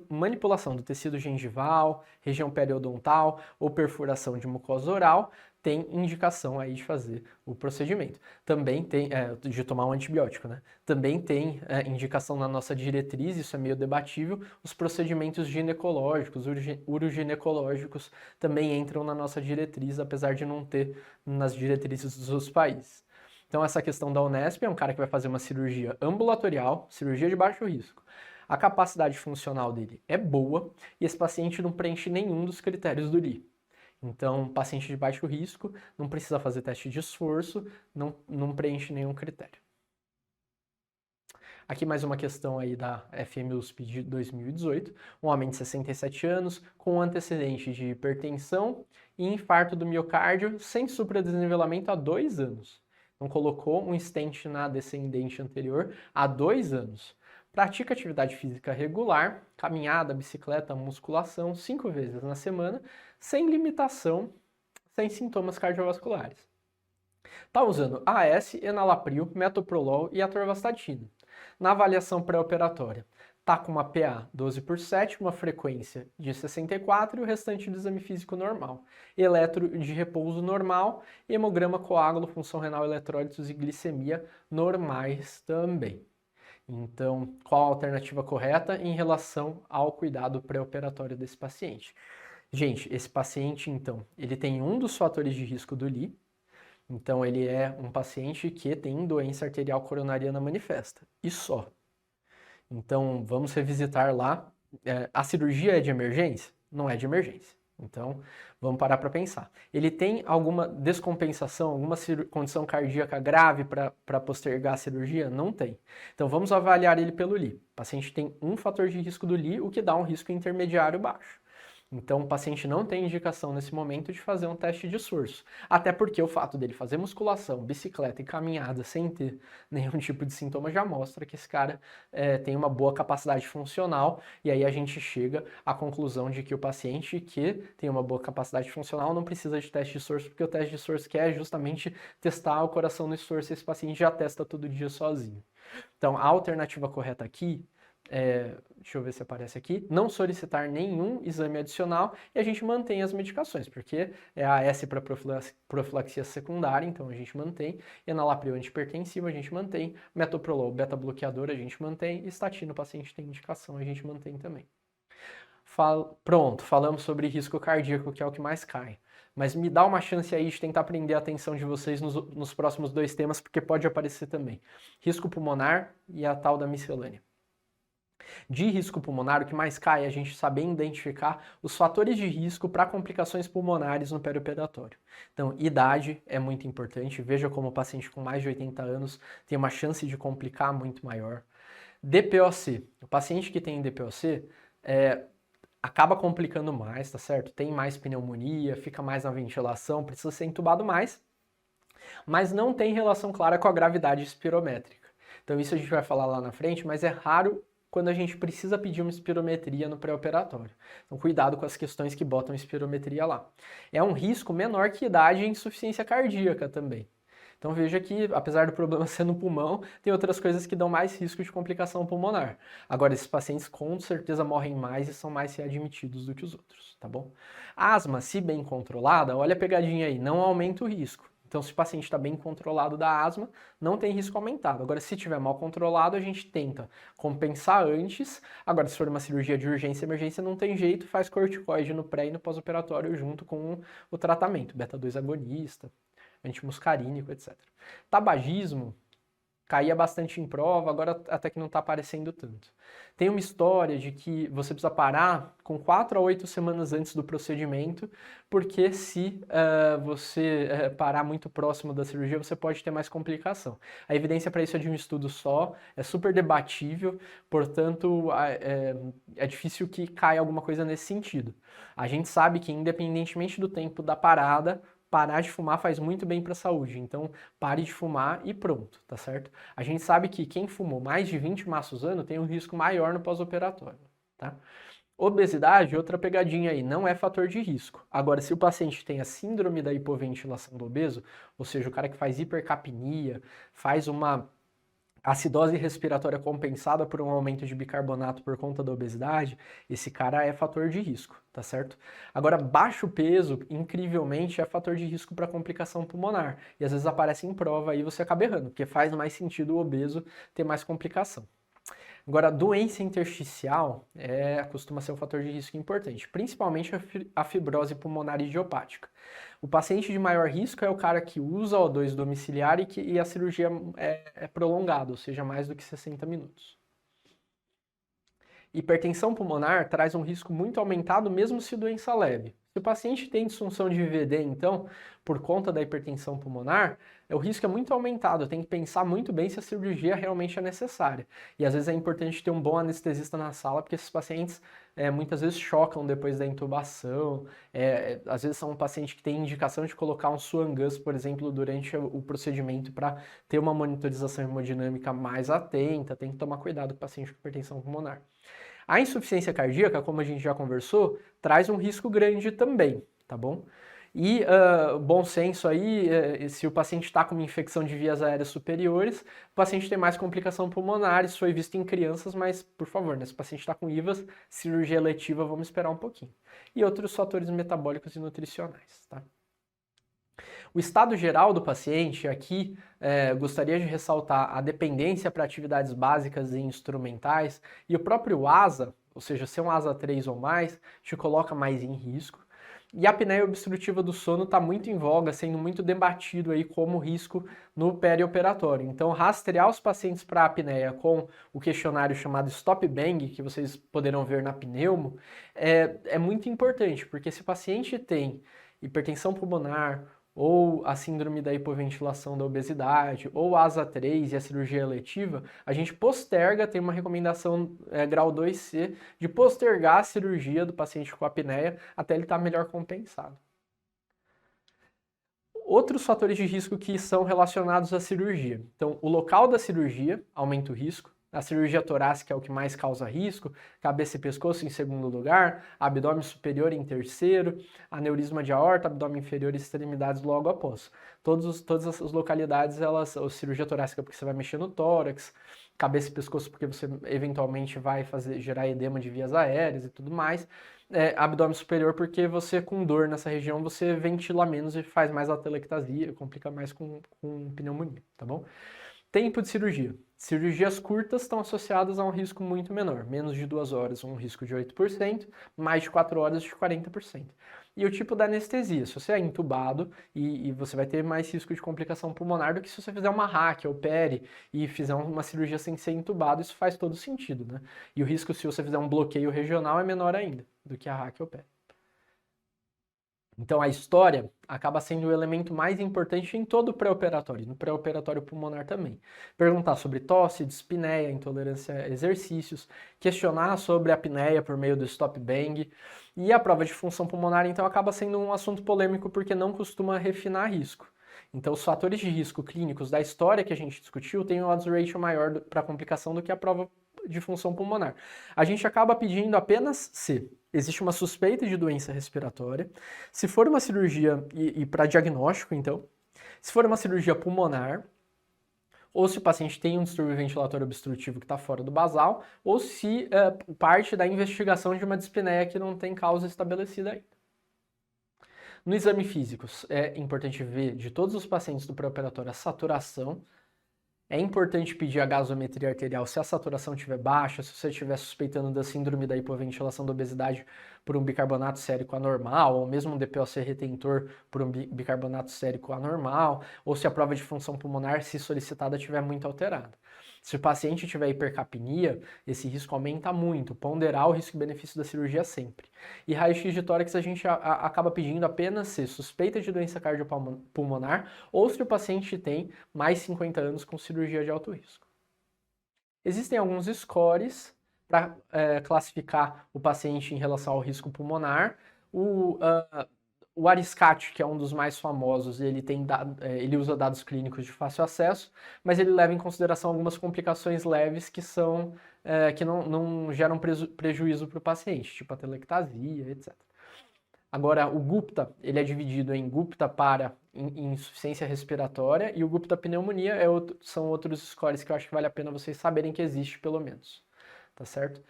manipulação do tecido gengival, região periodontal ou perfuração de mucosa oral, tem indicação aí de fazer o procedimento. Também tem, de tomar um antibiótico, né? Também tem indicação na nossa diretriz, isso é meio debatível, os procedimentos ginecológicos, uroginecológicos também entram na nossa diretriz, apesar de não ter nas diretrizes dos países. Então essa questão da Unesp é um cara que vai fazer uma cirurgia ambulatorial, cirurgia de baixo risco. A capacidade funcional dele é boa e esse paciente não preenche nenhum dos critérios do LI. Então, paciente de baixo risco, não precisa fazer teste de esforço, não preenche nenhum critério. Aqui mais uma questão aí da FMUSP de 2018. Um homem de 67 anos com antecedente de hipertensão e infarto do miocárdio sem supradesnivelamento há 2 anos. Então, colocou um stent na descendente anterior há 2 anos. Pratica atividade física regular, caminhada, bicicleta, musculação, 5 vezes na semana, sem limitação, sem sintomas cardiovasculares. Está usando AS, enalapril, metoprolol e atorvastatina. Na avaliação pré-operatória, está com uma PA 12/7, uma frequência de 64 e o restante do exame físico normal. Eletro de repouso normal, hemograma, coágulo, função renal, eletrólitos e glicemia normais também. Então, qual a alternativa correta em relação ao cuidado pré-operatório desse paciente? Gente, esse paciente, então, ele tem um dos fatores de risco do LI, então ele é um paciente que tem doença arterial coronariana manifesta, e só. Então, vamos revisitar lá. A cirurgia é de emergência? Não é de emergência. Então, vamos parar para pensar. Ele tem alguma descompensação, alguma condição cardíaca grave para postergar a cirurgia? Não tem. Então, vamos avaliar ele pelo LI. O paciente tem um fator de risco do LI, o que dá um risco intermediário baixo. Então, o paciente não tem indicação nesse momento de fazer um teste de esforço. Até porque o fato dele fazer musculação, bicicleta e caminhada sem ter nenhum tipo de sintoma já mostra que esse cara tem uma boa capacidade funcional. E aí a gente chega à conclusão de que o paciente que tem uma boa capacidade funcional não precisa de teste de esforço, porque o teste de esforço quer justamente testar o coração no esforço e esse paciente já testa todo dia sozinho. Então, a alternativa correta aqui deixa eu ver se aparece aqui, não solicitar nenhum exame adicional e a gente mantém as medicações, porque é a AS para profilaxia secundária, então a gente mantém, enalapril antihipertensivo a gente mantém, metoprolol beta-bloqueador a gente mantém, e estatina o paciente tem indicação a gente mantém também. Pronto, falamos sobre risco cardíaco, que é o que mais cai. Mas me dá uma chance aí de tentar prender a atenção de vocês nos próximos 2 temas, porque pode aparecer também. Risco pulmonar e a tal da miscelânea. De risco pulmonar, o que mais cai é a gente saber identificar os fatores de risco para complicações pulmonares no perioperatório. Então, idade é muito importante. Veja como o paciente com mais de 80 anos tem uma chance de complicar muito maior. DPOC. O paciente que tem DPOC acaba complicando mais, tá certo? Tem mais pneumonia, fica mais na ventilação, precisa ser entubado mais, mas não tem relação clara com a gravidade espirométrica. Então, isso a gente vai falar lá na frente, mas é raro quando a gente precisa pedir uma espirometria no pré-operatório. Então, cuidado com as questões que botam espirometria lá. É um risco menor que idade e insuficiência cardíaca também. Então, veja que, apesar do problema ser no pulmão, tem outras coisas que dão mais risco de complicação pulmonar. Agora, esses pacientes com certeza morrem mais e são mais readmitidos do que os outros, tá bom? A asma, se bem controlada, olha a pegadinha aí, não aumenta o risco. Então, se o paciente está bem controlado da asma, não tem risco aumentado. Agora, se estiver mal controlado, a gente tenta compensar antes. Agora, se for uma cirurgia de urgência e emergência, não tem jeito, faz corticoide no pré e no pós-operatório junto com o tratamento, beta-2 agonista, antimuscarínico, etc. Tabagismo caía bastante em prova, agora até que não está aparecendo tanto. Tem uma história de que você precisa parar com 4 a 8 semanas antes do procedimento, porque se você parar muito próximo da cirurgia, você pode ter mais complicação. A evidência para isso é de um estudo só, é super debatível, portanto, é difícil que caia alguma coisa nesse sentido. A gente sabe que, independentemente do tempo da parada, parar de fumar faz muito bem para a saúde, então pare de fumar e pronto, tá certo? A gente sabe que quem fumou mais de 20 maços ano tem um risco maior no pós-operatório, tá? Obesidade, outra pegadinha aí, não é fator de risco. Agora, se o paciente tem a síndrome da hipoventilação do obeso, ou seja, o cara que faz hipercapnia, faz uma acidose respiratória compensada por um aumento de bicarbonato por conta da obesidade, esse cara é fator de risco, tá certo? Agora, baixo peso, incrivelmente, é fator de risco para complicação pulmonar. E às vezes aparece em prova aí você acaba errando, porque faz mais sentido o obeso ter mais complicação. Agora, doença intersticial costuma ser um fator de risco importante, principalmente a fibrose pulmonar idiopática. O paciente de maior risco é o cara que usa O2 domiciliar e a cirurgia é prolongada, ou seja, mais do que 60 minutos. Hipertensão pulmonar traz um risco muito aumentado mesmo se doença leve. Se o paciente tem disfunção de VVD, então, por conta da hipertensão pulmonar, o risco é muito aumentado. Tem que pensar muito bem se a cirurgia realmente é necessária. E às vezes é importante ter um bom anestesista na sala, porque esses pacientes muitas vezes chocam depois da intubação. Às vezes são um paciente que tem indicação de colocar um Swan Gus, por exemplo, durante o procedimento para ter uma monitorização hemodinâmica mais atenta. Tem que tomar cuidado com o paciente com hipertensão pulmonar. A insuficiência cardíaca, como a gente já conversou, traz um risco grande também, tá bom? E bom senso aí, se o paciente está com uma infecção de vias aéreas superiores, o paciente tem mais complicação pulmonar, isso foi visto em crianças, mas, por favor, né, se o paciente está com IVAS, cirurgia eletiva, vamos esperar um pouquinho. E outros fatores metabólicos e nutricionais, tá? O estado geral do paciente, aqui gostaria de ressaltar a dependência para atividades básicas e instrumentais, e o próprio ASA, ou seja, ser um ASA 3 ou mais, te coloca mais em risco. E a apneia obstrutiva do sono está muito em voga, sendo muito debatido aí como risco no perioperatório. Então, rastrear os pacientes para apneia com o questionário chamado Stop Bang, que vocês poderão ver na Pneumo, é muito importante, porque se o paciente tem hipertensão pulmonar, ou a síndrome da hipoventilação da obesidade, ou a ASA 3 e a cirurgia eletiva, a gente posterga, tem uma recomendação grau 2C, de postergar a cirurgia do paciente com apneia até ele estar melhor compensado. Outros fatores de risco que são relacionados à cirurgia. Então, o local da cirurgia aumenta o risco. A cirurgia torácica é o que mais causa risco, cabeça e pescoço em segundo lugar, abdômen superior em terceiro, aneurisma de aorta, abdômen inferior e extremidades logo após. Todas essas localidades, a cirurgia torácica porque você vai mexer no tórax, cabeça e pescoço porque você eventualmente vai gerar edema de vias aéreas e tudo mais. Abdômen superior porque você com dor nessa região você ventila menos e faz mais atelectasia, complica mais com pneumonia, tá bom? Tempo de cirurgia. Cirurgias curtas estão associadas a um risco muito menor, menos de 2 horas, um risco de 8%, mais de 4 horas de 40%. E o tipo da anestesia, se você é intubado e você vai ter mais risco de complicação pulmonar do que se você fizer uma RAC ou PERI e fizer uma cirurgia sem ser intubado, isso faz todo sentido, né? E o risco se você fizer um bloqueio regional é menor ainda do que a RAC ou PERI. Então a história acaba sendo o elemento mais importante em todo o pré-operatório, no pré-operatório pulmonar também. Perguntar sobre tosse, dispneia, intolerância a exercícios, questionar sobre a apneia por meio do stop bang. E a prova de função pulmonar então acaba sendo um assunto polêmico porque não costuma refinar risco. Então os fatores de risco clínicos da história que a gente discutiu têm um odds ratio maior para complicação do que a prova de função pulmonar. A gente acaba pedindo apenas se existe uma suspeita de doença respiratória, se for uma cirurgia, e para diagnóstico então, se for uma cirurgia pulmonar, ou se o paciente tem um distúrbio ventilatório obstrutivo que está fora do basal, ou se parte da investigação de uma dispneia que não tem causa estabelecida ainda. No exame físico, é importante ver de todos os pacientes do pré-operatório a saturação. É importante pedir a gasometria arterial se a saturação estiver baixa, se você estiver suspeitando da síndrome da hipoventilação da obesidade por um bicarbonato sérico anormal, ou mesmo um DPOC retentor por um bicarbonato sérico anormal, ou se a prova de função pulmonar, se solicitada, estiver muito alterada. Se o paciente tiver hipercapnia, esse risco aumenta muito, ponderar o risco-benefício da cirurgia sempre. E raio-x de tórax a gente acaba pedindo apenas se suspeita de doença cardiopulmonar ou se o paciente tem mais 50 anos com cirurgia de alto risco. Existem alguns scores para classificar o paciente em relação ao risco pulmonar. O ARISCAT, que é um dos mais famosos, ele usa dados clínicos de fácil acesso, mas ele leva em consideração algumas complicações leves que não geram prejuízo para o paciente, tipo atelectasia, etc. Agora, o Gupta, ele é dividido em Gupta para insuficiência respiratória e o Gupta pneumonia são outros scores que eu acho que vale a pena vocês saberem que existe, pelo menos, tá certo?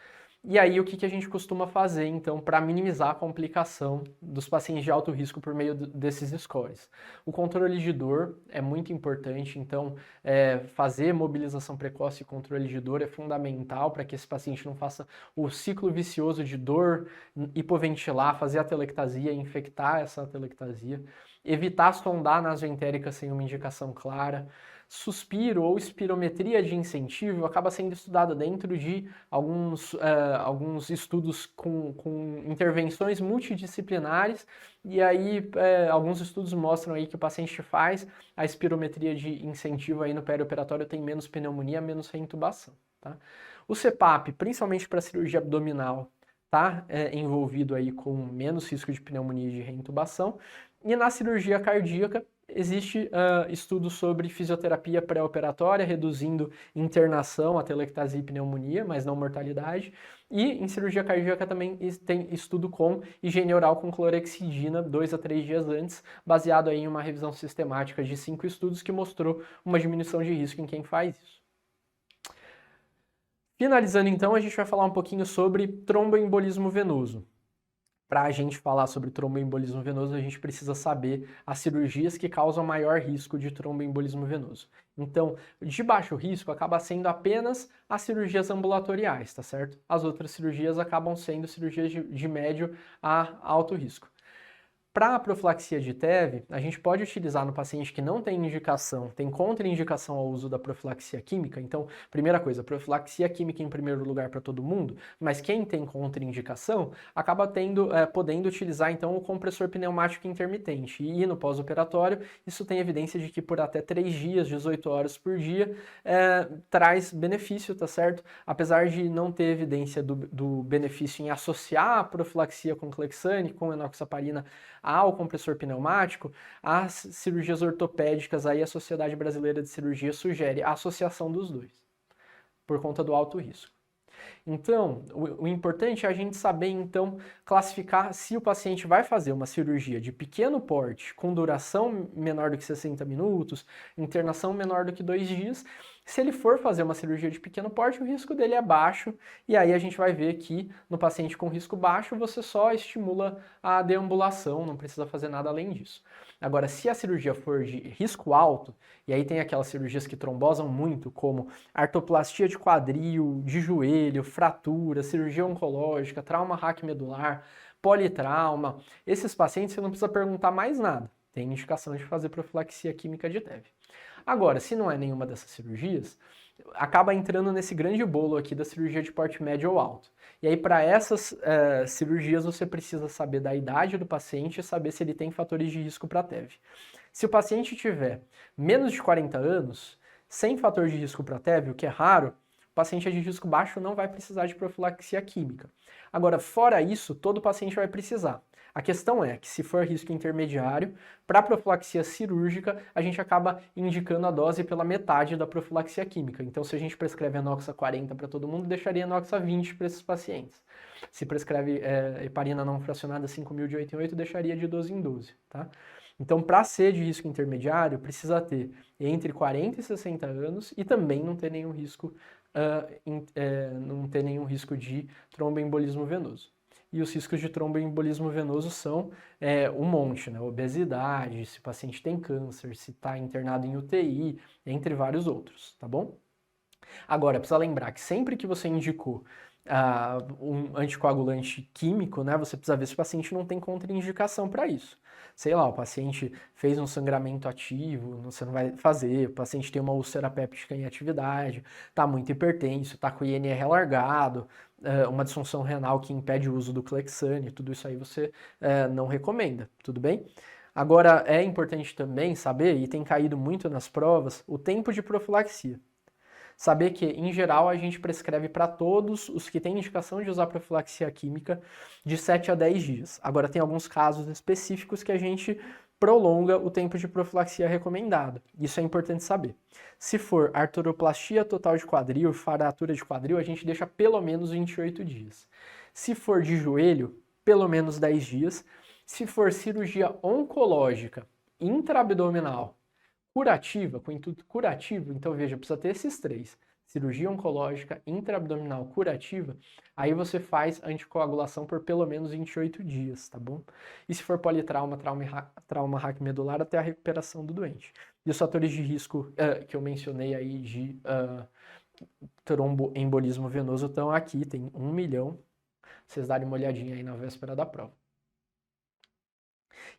E aí, o que a gente costuma fazer, então, para minimizar a complicação dos pacientes de alto risco por meio desses scores? O controle de dor é muito importante, então, fazer mobilização precoce e controle de dor é fundamental para que esse paciente não faça o ciclo vicioso de dor, hipoventilar, fazer atelectasia, infectar essa atelectasia, evitar sondar nasoentérica sem uma indicação clara. Suspiro ou espirometria de incentivo acaba sendo estudada dentro de alguns estudos com intervenções multidisciplinares, e aí alguns estudos mostram aí que o paciente faz a espirometria de incentivo aí no perioperatório tem menos pneumonia, menos reintubação, tá? O CPAP, principalmente para cirurgia abdominal, tá envolvido aí com menos risco de pneumonia e de reintubação, e na cirurgia cardíaca existe estudo sobre fisioterapia pré-operatória, reduzindo internação, atelectasia e pneumonia, mas não mortalidade. E em cirurgia cardíaca também tem estudo com higiene oral com clorexidina 2 a 3 dias antes, baseado aí em uma revisão sistemática de 5 estudos que mostrou uma diminuição de risco em quem faz isso. Finalizando então, a gente vai falar um pouquinho sobre tromboembolismo venoso. Para a gente falar sobre tromboembolismo venoso, a gente precisa saber as cirurgias que causam maior risco de tromboembolismo venoso. Então, de baixo risco acaba sendo apenas as cirurgias ambulatoriais, tá certo? As outras cirurgias acabam sendo cirurgias de médio a alto risco. Para a profilaxia de TEV, a gente pode utilizar no paciente que não tem indicação, tem contraindicação ao uso da profilaxia química. Então, primeira coisa, profilaxia química em primeiro lugar para todo mundo, mas quem tem contraindicação acaba podendo utilizar então o compressor pneumático intermitente. E no pós-operatório, isso tem evidência de que por até 3 dias, 18 horas por dia, traz benefício, tá certo? Apesar de não ter evidência do benefício em associar a profilaxia com Clexane, com enoxaparina, ao compressor pneumático, as cirurgias ortopédicas, aí a Sociedade Brasileira de Cirurgia sugere a associação dos dois, por conta do alto risco. Então, o importante é a gente saber, então, classificar se o paciente vai fazer uma cirurgia de pequeno porte, com duração menor do que 60 minutos, internação menor do que 2 dias. Se ele for fazer uma cirurgia de pequeno porte, o risco dele é baixo, e aí a gente vai ver que no paciente com risco baixo, você só estimula a deambulação, não precisa fazer nada além disso. Agora, se a cirurgia for de risco alto, e aí tem aquelas cirurgias que trombosam muito, como artroplastia de quadril, de joelho, fratura, cirurgia oncológica, trauma raquimedular, politrauma, esses pacientes você não precisa perguntar mais nada. Tem indicação de fazer profilaxia química de TEV. Agora, se não é nenhuma dessas cirurgias, acaba entrando nesse grande bolo aqui da cirurgia de porte médio ou alto. E aí, para essas cirurgias, você precisa saber da idade do paciente e saber se ele tem fatores de risco para TEV. Se o paciente tiver menos de 40 anos, sem fator de risco para TEV, o que é raro, o paciente de risco baixo não vai precisar de profilaxia química. Agora, fora isso, todo paciente vai precisar. A questão é que se for risco intermediário, para profilaxia cirúrgica, a gente acaba indicando a dose pela metade da profilaxia química. Então, se a gente prescreve enoxa 40 para todo mundo, deixaria enoxa 20 para esses pacientes. Se prescreve heparina não fracionada 5.000 de 8 em 8, deixaria de 12 em 12, tá? Então, para ser de risco intermediário, precisa ter entre 40 e 60 anos e também não ter nenhum risco, de tromboembolismo venoso. E os riscos de tromboembolismo venoso são um monte, né? Obesidade, se o paciente tem câncer, se está internado em UTI, entre vários outros, tá bom? Agora, precisa lembrar que sempre que você indicou um anticoagulante químico, né, você precisa ver se o paciente não tem contraindicação para isso. Sei lá, o paciente fez um sangramento ativo, você não vai fazer, o paciente tem uma úlcera péptica em atividade, está muito hipertenso, está com o INR alargado, uma disfunção renal que impede o uso do Clexane, tudo isso aí você não recomenda, tudo bem? Agora, é importante também saber, e tem caído muito nas provas, o tempo de profilaxia. Saber que, em geral, a gente prescreve para todos os que têm indicação de usar profilaxia química de 7 a 10 dias. Agora, tem alguns casos específicos que a gente prolonga o tempo de profilaxia recomendado. Isso é importante saber. Se for artroplastia total de quadril, fratura de quadril, a gente deixa pelo menos 28 dias. Se for de joelho, pelo menos 10 dias. Se for cirurgia oncológica, intraabdominal, curativa, com intuito curativo, então veja, precisa ter esses três. Cirurgia oncológica, intraabdominal, curativa, aí você faz anticoagulação por pelo menos 28 dias, tá bom? E se for politrauma, trauma raquimedular, até a recuperação do doente. E os fatores de risco que eu mencionei aí de tromboembolismo venoso estão aqui, tem 1 milhão. Vocês darem uma olhadinha aí na véspera da prova.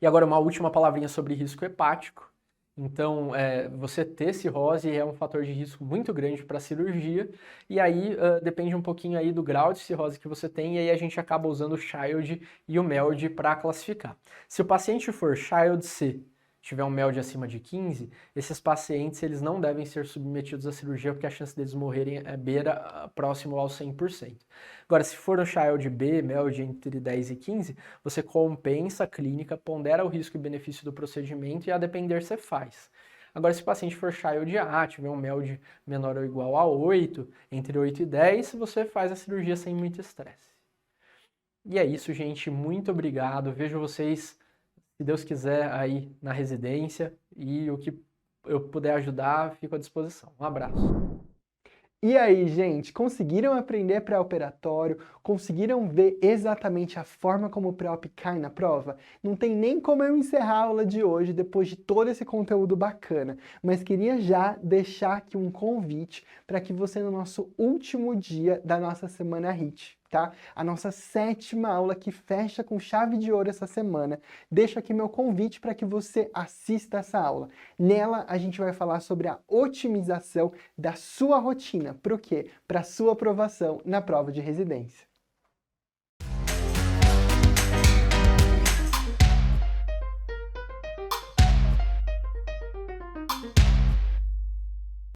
E agora uma última palavrinha sobre risco hepático. Então, você ter cirrose é um fator de risco muito grande para a cirurgia, e aí depende um pouquinho aí do grau de cirrose que você tem, e aí a gente acaba usando o Child e o MELD para classificar. Se o paciente for Child C, tiver um MELD acima de 15, esses pacientes eles não devem ser submetidos à cirurgia porque a chance deles morrerem beira próximo ao 100%. Agora, se for um Child B, MELD entre 10 e 15, você compensa a clínica, pondera o risco e benefício do procedimento e a depender você faz. Agora, se o paciente for Child A, tiver um MELD menor ou igual a 8, entre 8 e 10, você faz a cirurgia sem muito estresse. E é isso, gente. Muito obrigado. Vejo vocês, se Deus quiser, aí na residência, e o que eu puder ajudar, fico à disposição. Um abraço.
E aí, gente, conseguiram aprender pré-operatório? Conseguiram ver exatamente a forma como o pré-op cai na prova? Não tem nem como eu encerrar a aula de hoje depois de todo esse conteúdo bacana, mas queria já deixar aqui um convite para que você, no nosso último dia da nossa Semana HIT, tá? A nossa 7ª aula que fecha com chave de ouro essa semana. Deixo aqui meu convite para que você assista essa aula. Nela, a gente vai falar sobre a otimização da sua rotina. Para o quê? Para a sua aprovação na prova de residência.